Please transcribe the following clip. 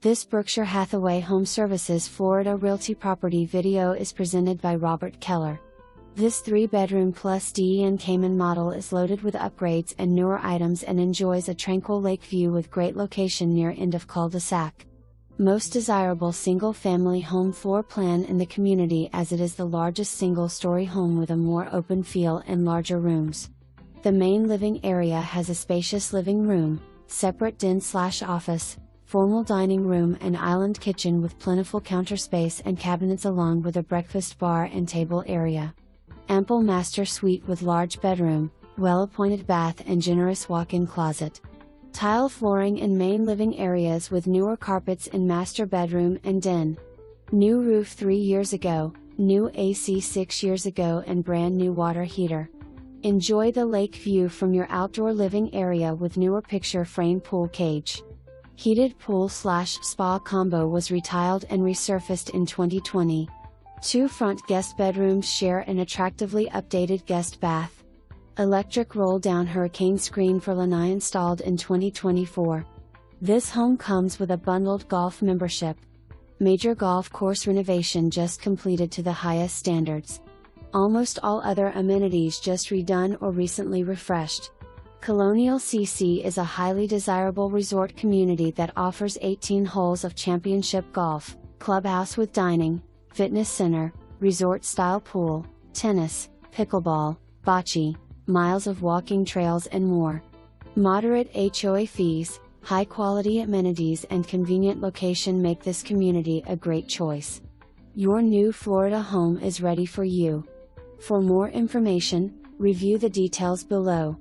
This Berkshire Hathaway HomeServices Florida Realty property video is presented by Keller. This 3-bedroom plus DE Cayman model is loaded with upgrades and newer items and enjoys a tranquil lake view with great location near end of cul-de-sac. Most desirable single-family home floor plan in the community, as it is the largest single-story home with a more open feel and larger rooms. The main living area has a spacious living room, separate den/office, formal dining room and island kitchen with plentiful counter space and cabinets, along with a breakfast bar and table area. Ample master suite with large bedroom, well-appointed bath and generous walk-in closet. Tile flooring in main living areas with newer carpets in master bedroom and den. New roof 3 years ago, new AC 6 years ago and brand new water heater. Enjoy the lake view from your outdoor living area with newer picture frame pool cage. Heated pool/spa combo was retiled and resurfaced in 2020. 2 front guest bedrooms share an attractively updated guest bath. Electric roll-down hurricane screen for lanai installed in 2024. This home comes with a bundled golf membership. Major golf course renovation just completed to the highest standards. Almost all other amenities just redone or recently refreshed. Colonial CC is a highly desirable resort community that offers 18 holes of championship golf, clubhouse with dining, fitness center, resort-style pool, tennis, pickleball, bocce, miles of walking trails and more. Moderate HOA fees, high-quality amenities and convenient location make this community a great choice. Your new Florida home is ready for you. For more information, review the details below.